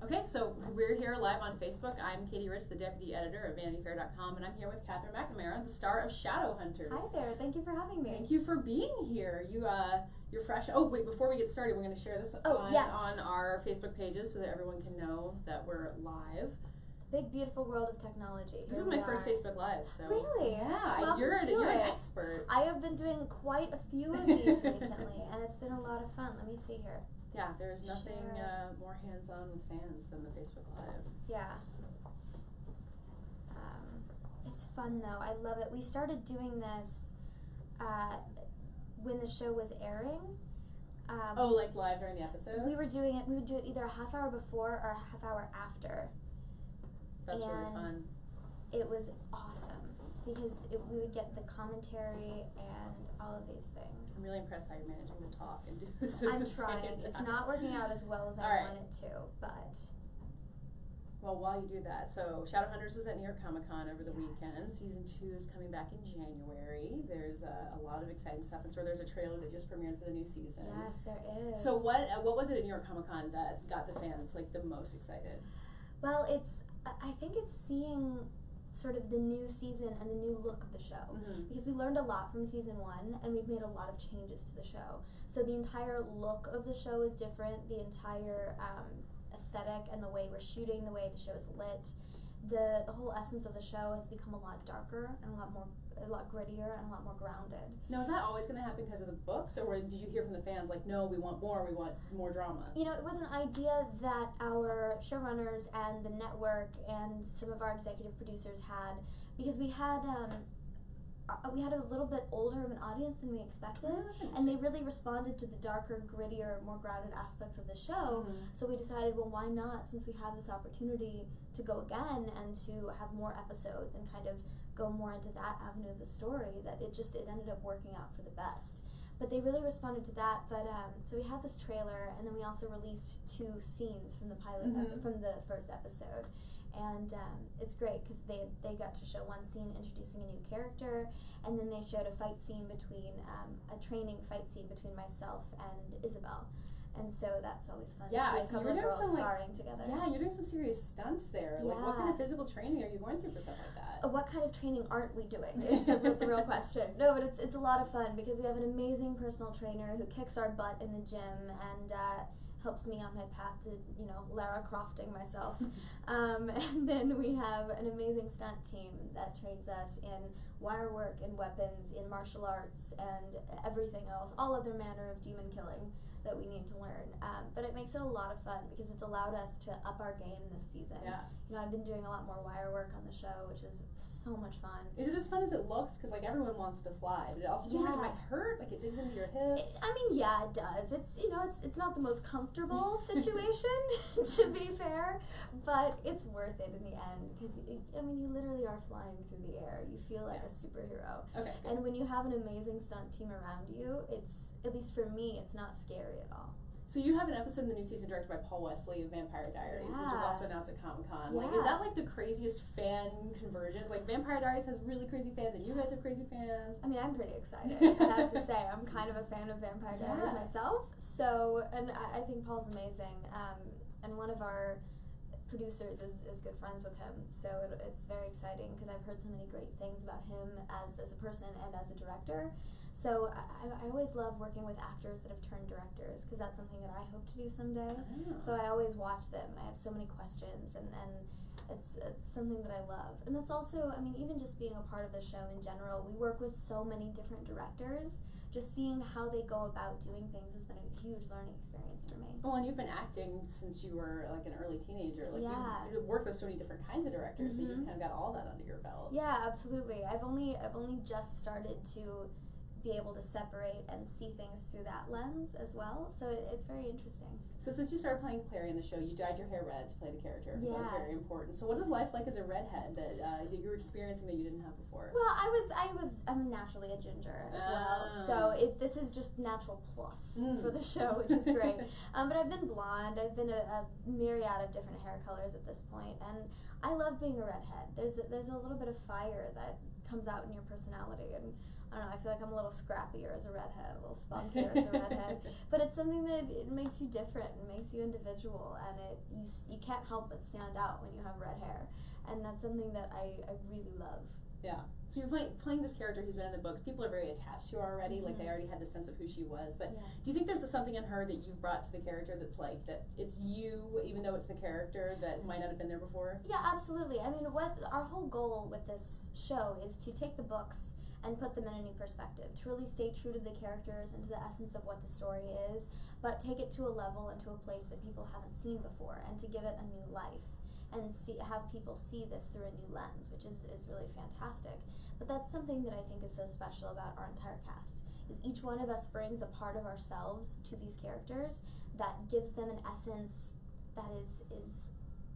Okay, so we're here live on Facebook. I'm Katie Rich, the deputy editor of VanityFair.com, and I'm here with Catherine Mcnamara, the star of Shadowhunters. Hi there, thank you for having me. Thank you for being here. You're fresh. Oh wait, before we get started, we're going to share this on our Facebook pages so that everyone can know that we're live. Big beautiful world of technology. This is my first Facebook Live, so really, yeah, you're an expert. I have been doing quite a few of these recently, and it's been a lot of fun. Let me see here. Yeah, there's nothing more hands-on with fans than the Facebook Live. Yeah. It's fun though. I love it. We started doing this when the show was airing. Like live during the episode? We would do it either a half hour before or a half hour after. That's really fun. It was awesome because we would get the commentary and all of these things. I'm really impressed how you're managing to talk and do this. I'm trying. It's not working out as well as I wanted to, but. Well, while you do that, so Shadowhunters was at New York Comic Con over the weekend. Season 2 is coming back in January. There's a lot of exciting stuff in store. There's a trailer that just premiered for the new season. Yes, there is. So what was it at New York Comic Con that got the fans like the most excited? Well, I think it's seeing sort of the new season and the new look of the show, because we learned a lot from season 1 and we've made a lot of changes to the show. So the entire look of the show is different. The entire aesthetic and the way we're shooting, the way the show is lit, the whole essence of the show has become a lot darker and a lot grittier and a lot more grounded. Now, is that always going to happen because of the books, or did you hear from the fans like, no, we want more drama? You know, it was an idea that our showrunners and the network and some of our executive producers had, because we had a little bit older of an audience than we expected, and they really responded to the darker, grittier, more grounded aspects of the show. So we decided, well, why not, since we have this opportunity to go again and to have more episodes and kind of go more into that avenue of the story, that it ended up working out for the best. But they really responded to that. But so we had this trailer, and then we also released 2 scenes from the pilot from the first episode. And it's great because they got to show one scene introducing a new character, and then they showed a fight scene between a training fight scene between myself and Isabel, and so that's always fun. Yeah, to see a couple of girls sparring together. Yeah, you're doing some serious stunts there. Yeah. Like, what kind of physical training are you going through for stuff like that? What kind of training aren't we doing is the real question. No, but it's a lot of fun because we have an amazing personal trainer who kicks our butt in the gym and helps me on my path to, Lara Crofting myself. And then we have an amazing stunt team that trains us in wire work and weapons, in martial arts, and everything else, all other manner of demon killing that we need to learn. But it makes it a lot of fun because it's allowed us to up our game this season. Yeah. I've been doing a lot more wire work on the show, which is so much fun. Is it as fun as it looks? Because everyone wants to fly, but it also seems like it might hurt. Like it digs into your hips. Yeah, it does. It's not the most comfortable situation, to be fair, but it's worth it in the end because you literally are flying through the air. You feel like a superhero. Okay. And when you have an amazing stunt team around you, it's, at least for me, it's not scary at all. So you have an episode in the new season directed by Paul Wesley of Vampire Diaries, which is also announced at Comic Con. Yeah. Is that the craziest fan conversions? Vampire Diaries has really crazy fans, and you guys have crazy fans. I'm pretty excited. I have to say, I'm kind of a fan of Vampire Diaries myself. So, and I think Paul's amazing. And one of our producers is good friends with him. So it's very exciting because I've heard so many great things about him as a person and as a director. So I always love working with actors that have turned directors because that's something that I hope to do someday. So I always watch them and I have so many questions and it's something that I love. And that's also, even just being a part of the show in general, we work with so many different directors. Just seeing how they go about doing things has been a huge learning experience for me. Well, and you've been acting since you were an early teenager. You've worked with so many different kinds of directors, so you've kind of got all that under your belt. Yeah, absolutely. I've only just started to be able to separate and see things through that lens as well. So it's very interesting. So since you started playing Clary in the show, you dyed your hair red to play the character, because that was very important. So what is life like as a redhead that you're experiencing that you didn't have before? Well, I'm naturally a ginger as well, so this is just natural plus for the show, which is great. But I've been blonde. I've been a myriad of different hair colors at this point, and I love being a redhead. There's a little bit of fire that comes out in your personality, and I don't know, I feel like I'm a little scrappier as a redhead, a little spunkier as a redhead. But it's something that it makes you different, it makes you individual, and you can't help but stand out when you have red hair. And that's something that I really love. Yeah. So you're playing this character who's been in the books. People are very attached to her already. Like, they already had the sense of who she was. But do you think there's something in her that you brought to the character that's like, that it's you, even though it's the character that might not have been there before? Yeah, absolutely. I mean, what our whole goal with this show is to take the books and put them in a new perspective, to really stay true to the characters and to the essence of what the story is, but take it to a level and to a place that people haven't seen before, and to give it a new life, and have people see this through a new lens, which is really fantastic. But that's something that I think is so special about our entire cast, is each one of us brings a part of ourselves to these characters that gives them an essence that is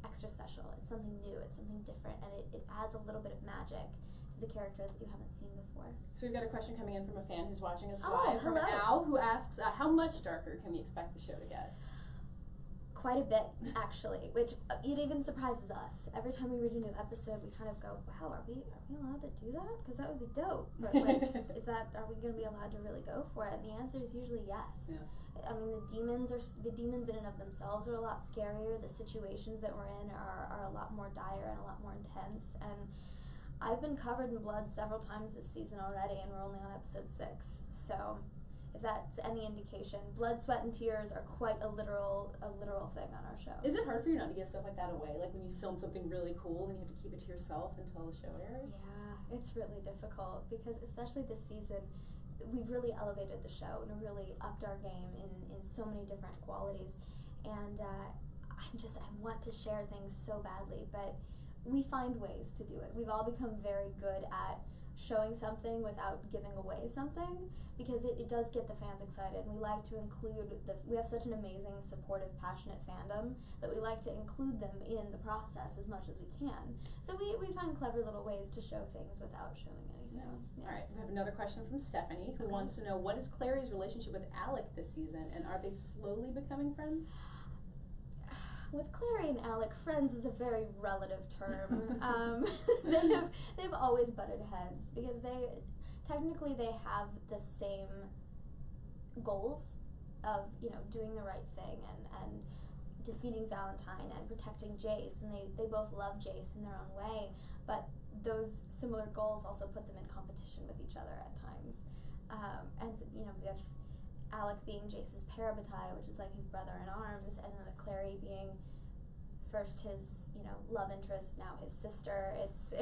extra special. It's something new, it's something different, and it adds a little bit of magic to the character that you haven't seen before. So we've got a question coming in from a fan who's watching us Oh, live, from hello. Al, who asks, how much darker can we expect the show to get? Quite a bit, actually, which it even surprises us. Every time we read a new episode, we kind of go, wow, are we allowed to do that? Because that would be dope. But like, are we going to be allowed to really go for it? And the answer is usually yes. Yeah. I mean, the demons in and of themselves are a lot scarier. The situations that we're in are a lot more dire and a lot more intense. And I've been covered in blood several times this season already, and we're only on episode 6. So if that's any indication, blood, sweat, and tears are quite a literal thing on our show. Is it hard for you not to give stuff like that away? Like when you film something really cool and you have to keep it to yourself until the show airs? Yeah, it's really difficult because especially this season, we've really elevated the show and really upped our game in so many different qualities. And I want to share things so badly, but we find ways to do it. We've all become very good at showing something without giving away something, because it does get the fans excited, and we like to include we have such an amazing, supportive, passionate fandom that we like to include them in the process as much as we can. So we find clever little ways to show things without showing anything. Yeah. All right, we have another question from Stephanie, who wants to know, what is Clary's relationship with Alec this season, and are they slowly becoming friends? With Clary and Alec, friends is a very relative term. They've always butted heads because they have the same goals of doing the right thing and defeating Valentine and protecting Jace, and they both love Jace in their own way, but those similar goals also put them in competition with each other at times. And with Alec being Jace's parabatai, which is like his brother in arms, and then with Clary being first his love interest, now his sister. It's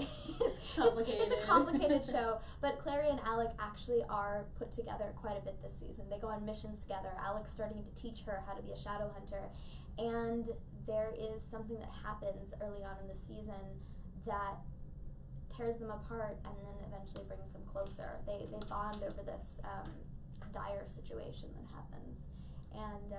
complicated. It's a complicated show, but Clary and Alec actually are put together quite a bit this season. They go on missions together. Alec's starting to teach her how to be a Shadowhunter, and there is something that happens early on in the season that tears them apart and then eventually brings them closer. They bond over this dire situation that happens, and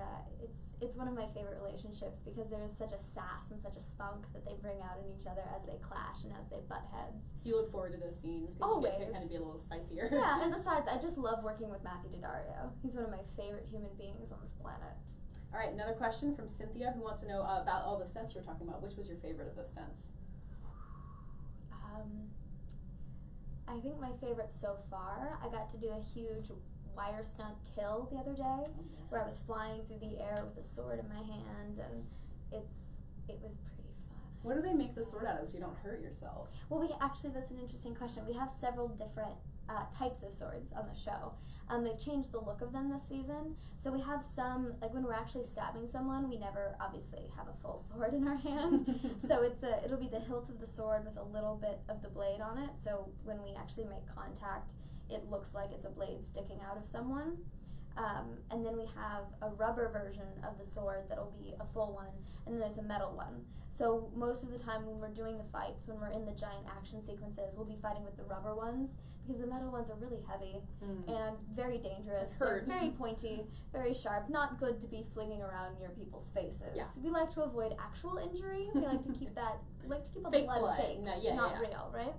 it's one of my favorite relationships because there is such a sass and such a spunk that they bring out in each other as they clash and as they butt heads. You look forward to those scenes because you get to kind of be a little spicier. Yeah, and besides, I just love working with Matthew Daddario. He's one of my favorite human beings on this planet. All right, another question from Cynthia, who wants to know about all the stunts you were talking about. Which was your favorite of those stunts? I think my favorite so far, I got to do a huge wire stunt kill the other day, where I was flying through the air with a sword in my hand, and it was pretty fun. What do they make the sword out of so you don't hurt yourself? Well, that's an interesting question. We have several different types of swords on the show. They've changed the look of them this season. So we have some, like when we're actually stabbing someone, we never obviously have a full sword in our hand. So it'll be the hilt of the sword with a little bit of the blade on it. So when we actually make contact, it looks like it's a blade sticking out of someone. And then we have a rubber version of the sword that'll be a full one, and then there's a metal one. So most of the time when we're doing the fights, when we're in the giant action sequences, we'll be fighting with the rubber ones, because the metal ones are really heavy and very dangerous. They're very pointy, very sharp, not good to be flinging around near people's faces. Yeah. We like to avoid actual injury. We like to keep all the blood fake, not real, right?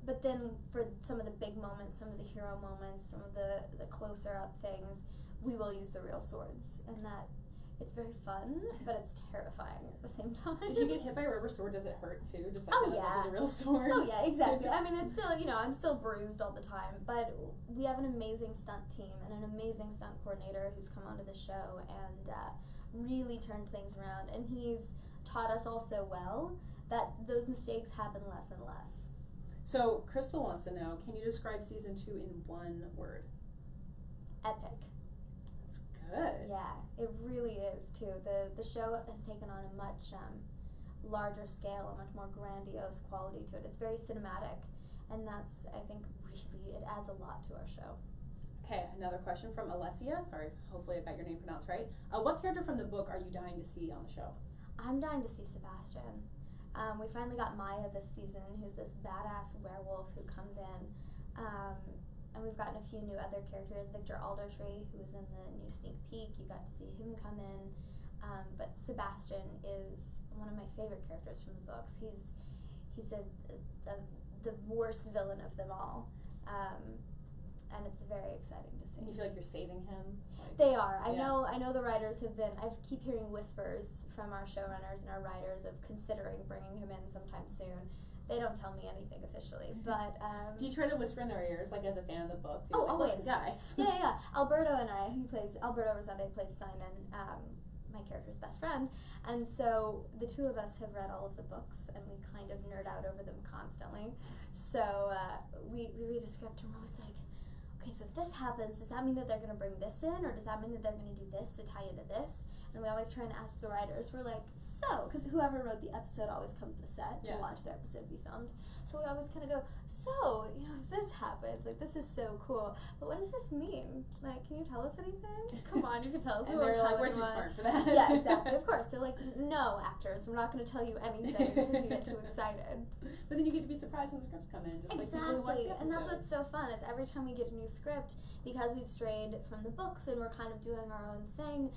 But then for some of the big moments, some of the hero moments, some of the closer up things, we will use the real swords, and that It's very fun, but it's terrifying at the same time. If you get hit by a rubber sword, does it hurt too? Just like Oh, as yeah. much as a real sword? Oh yeah, exactly. I mean, it's still, you know, I'm still bruised all the time, but we have an amazing stunt team and an amazing stunt coordinator who's come onto the show and really turned things around, and he's taught us all so well that those mistakes happen less and less. So Crystal wants to know, can you describe season 2 in one word? Epic. That's good. Yeah, it really is too. The show has taken on a much larger scale, a much more grandiose quality to it. It's very cinematic, and that's, I think, really, it adds a lot to our show. Okay, another question from Alessia. Sorry, hopefully I got your name pronounced right. What character from the book are you dying to see on the show? I'm dying to see Sebastian. We finally got Maya this season, who's this badass werewolf who comes in. And we've gotten a few new other characters. Victor Aldertree, who was in the new sneak peek, you got to see him come in. But Sebastian is one of my favorite characters from the books. He's the worst villain of them all. And it's very exciting to see. And you feel like you're saving him? Like, they are. I yeah. know the writers have been, I keep hearing whispers from our showrunners and our writers of considering bringing him in sometime soon. They don't tell me anything officially, but do you try to whisper in their ears, like as a fan of the book? Oh, like, always. Listen, guys. Yeah. Alberto Rosende plays Simon, my character's best friend, and so the two of us have read all of the books, and we kind of nerd out over them constantly. So we read a script, and we're always like, okay, so if this happens, does that mean that they're going to bring this in, or does that mean that they're going to do this to tie into this? And we always try and ask the writers, we're like, so, because whoever wrote the episode always comes to set to watch the episode be filmed. So we always kind of go, so, you know, if this happens, like, this is so cool, but what does this mean? Like, can you tell us anything? Come on, you can tell us. And they're like, we're too smart for that. Yeah, exactly. Of course. They're like, no, actors, we're not going to tell you anything because you get too excited. But then you get to be surprised when the scripts come in, just like people who watch the episode. And that's what's so fun, is every time we get a new script, because we've strayed from the books and we're kind of doing our own thing,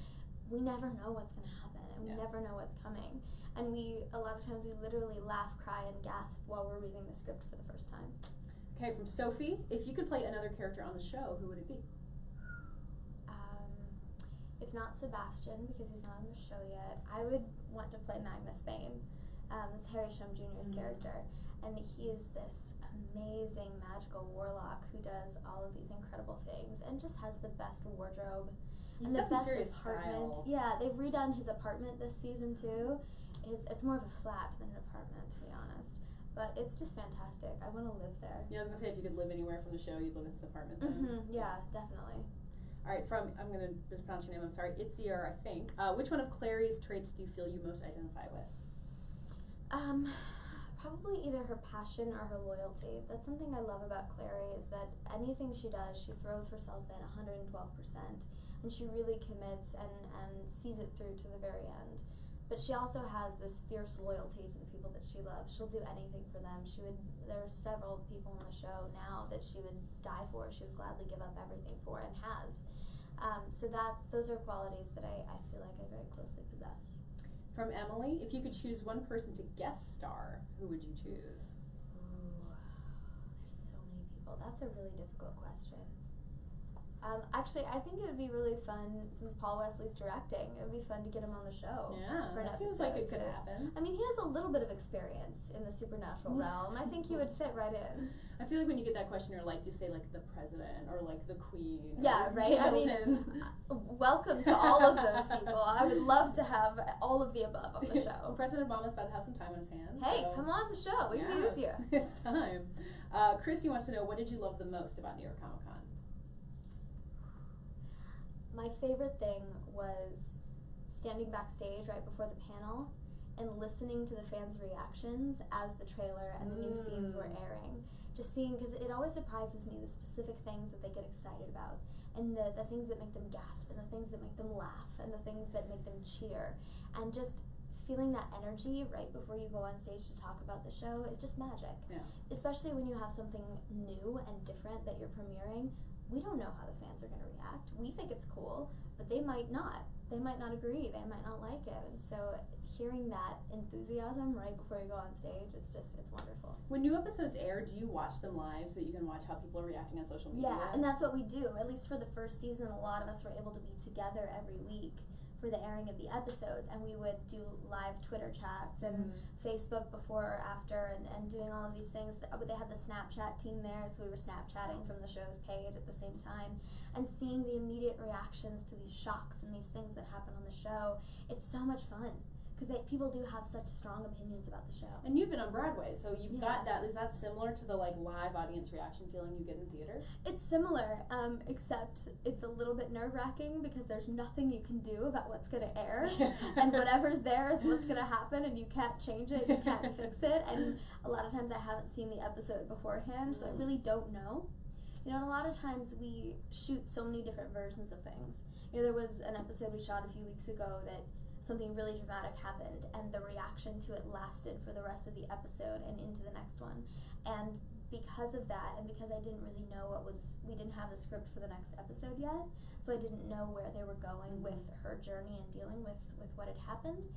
we never know what's going to happen, and we never know what's coming. And a lot of times we literally laugh, cry, and gasp while we're reading the script for the first time. Okay, from Sophie, if you could play another character on the show, who would it be? If not Sebastian, because he's not on the show yet, I would want to play Magnus Bane. It's Harry Shum Jr.'s character, and he is this amazing magical warlock who does all of these incredible things and just has the best wardrobe. He's and got the some best serious apartment. style. Yeah, they've redone his apartment this season too. It's more of a flat than an apartment, to be honest. But it's just fantastic. I want to live there. Yeah, I was gonna say if you could live anywhere from the show, you'd live in this apartment. Then. Yeah, definitely. All right, I'm gonna mispronounce your name. I'm sorry, Itziar, I think. Which one of Clary's traits do you feel you most identify with? Probably either her passion or her loyalty. That's something I love about Clary, is that anything she does, she throws herself in 112%, and she really commits and sees it through to the very end. But she also has this fierce loyalty to the people that she loves. She'll do anything for them. There are several people on the show now that she would die for. She would gladly give up everything for, and has. So those are qualities that I feel like I very closely possess. From Emily, if you could choose one person to guest star, who would you choose? Ooh, there's so many people. That's a really difficult question. Actually, I think it would be really fun, since Paul Wesley's directing, it would be fun to get him on the show. Yeah, for an that seems episode like it could happen. I mean, he has a little bit of experience in the supernatural realm. I think he would fit right in. I feel like when you get that question, you're like, you say like the president or like the queen. Yeah, right? I mean, welcome to all of those people. I would love to have all of the above on the show. Well, President Obama's about to have some time on his hands. Hey, so. come on the show. We can use you. It's time. Chrissy wants to know, what did you love the most about New York Comic Con? My favorite thing was standing backstage right before the panel and listening to the fans' reactions as the trailer and the new scenes were airing. Just seeing, because it always surprises me, the specific things that they get excited about, and the things that make them gasp, and the things that make them laugh, and the things that make them cheer. And just feeling that energy right before you go on stage to talk about the show is just magic. Yeah. Especially when you have something new and different that you're premiering. We don't know how the fans are going to react. We think it's cool, but they might not. They might not agree. They might not like it. And so hearing that enthusiasm right before you go on stage, it's wonderful. When new episodes air, do you watch them live so that you can watch how people are reacting on social media? Yeah, and that's what we do. At least for the first season, a lot of us were able to be together every week for for the airing of the episodes, and we would do live Twitter chats and Facebook before or after, and doing all of these things. They had the Snapchat team there, so we were Snapchatting from the show's page at the same time, and seeing the immediate reactions to these shocks and these things that happen on the show. It's so much fun, because people do have such strong opinions about the show. And you've been on Broadway, so you've got that. Is that similar to the like live audience reaction feeling you get in theater? It's similar, except it's a little bit nerve-wracking because there's nothing you can do about what's going to air, and whatever's there is what's going to happen, and you can't change it, you can't fix it, and a lot of times I haven't seen the episode beforehand, so I really don't know. You know, and a lot of times we shoot so many different versions of things. You know, there was an episode we shot a few weeks ago that something really dramatic happened, and the reaction to it lasted for the rest of the episode and into the next one. And because of that, and because I didn't really know we didn't have the script for the next episode yet, so I didn't know where they were going with her journey and dealing with what had happened.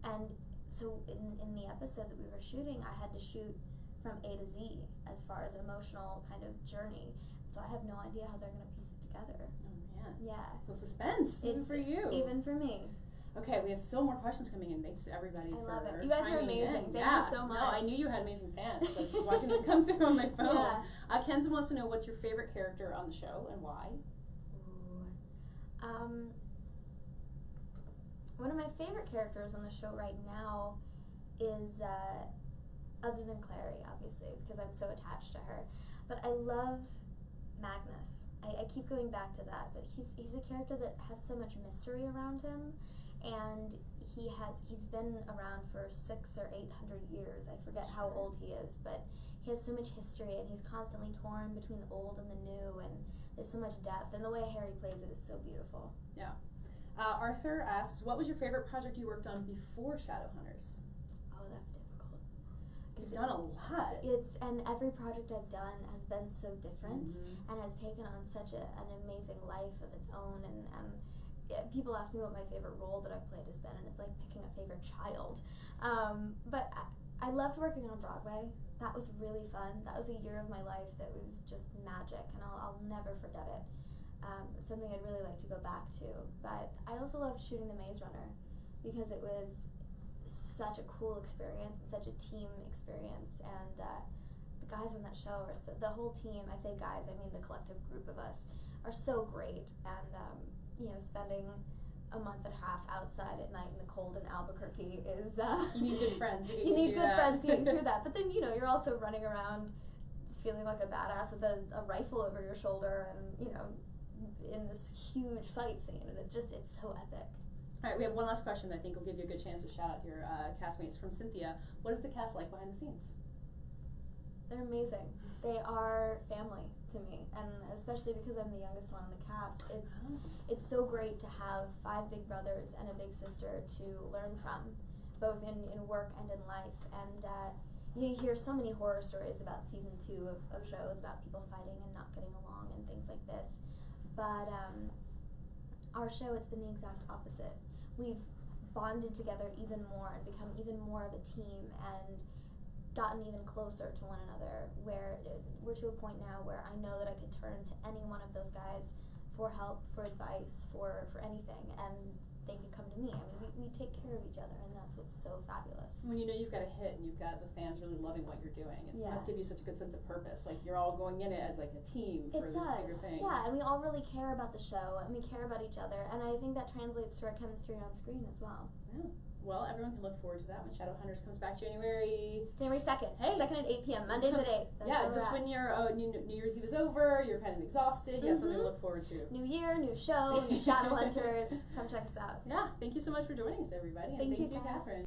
And so in the episode that we were shooting, I had to shoot from A to Z as far as emotional kind of journey. So I have no idea how they're going to piece it together. Oh man. Yeah. Well, suspense, even for you. Even for me. Okay, we have still more questions coming in. Thanks to everybody for love it. You guys are amazing. Thank you so much. No, I knew you had amazing fans. I was just watching them come through on my phone. Yeah. Kenza wants to know what's your favorite character on the show and why. One of my favorite characters on the show right now is, other than Clary, obviously, because I'm so attached to her, but I love Magnus. I keep going back to that, but he's a character that has so much mystery around him, and he's been around for 600 or 800 years. I forget how old he is, but he has so much history, and he's constantly torn between the old and the new, and there's so much depth, and the way Harry plays it is so beautiful. Yeah. Arthur asks, what was your favorite project you worked on before Shadowhunters? Oh, that's difficult. You've done a lot. And every project I've done has been so different, and has taken on such an amazing life of its own, and people ask me what my favorite role that I've played has been, and it's like picking a favorite child. But I loved working on Broadway. That was really fun. That was a year of my life that was just magic, and I'll never forget it. It's something I'd really like to go back to. But I also loved shooting The Maze Runner, because it was such a cool experience, and such a team experience, and the guys on that show the whole team, I say guys, I mean the collective group of us, are so great, and spending a month and a half outside at night in the cold in Albuquerque is you need good friends. You need good friends to get you through that. But then you're also running around feeling like a badass with a rifle over your shoulder, and in this huge fight scene, and it's so epic. All right, we have one last question that I think will give you a good chance to shout out your castmates. From Cynthia, what is the cast like behind the scenes? They're amazing. They are family to me, and especially because I'm the youngest one in the cast, it's so great to have 5 big brothers and a big sister to learn from, both in work and in life. And you hear so many horror stories about season 2 of shows about people fighting and not getting along and things like this. But our show, it's been the exact opposite. We've bonded together even more and become even more of a team, and gotten even closer to one another, where we're to a point now where I know that I could turn to any one of those guys for help, for advice, for anything, and they could come to me. I mean, we take care of each other, and that's what's so fabulous. When you know you've got a hit and you've got the fans really loving what you're doing, it must give you such a good sense of purpose. Like you're all going in it as like a team for this bigger thing. Yeah, and we all really care about the show, and we care about each other, and I think that translates to our chemistry on screen as well. Yeah. Well, everyone can look forward to that when Shadowhunters comes back January 2nd. Hey. 2nd at 8 p.m. Mondays at 8. That's yeah, just when your New Year's Eve is over, you're kind of exhausted, you have something to look forward to. New year, new show, new Shadowhunters. Come check us out. Yeah, thank you so much for joining us, everybody. And thank you, Catherine.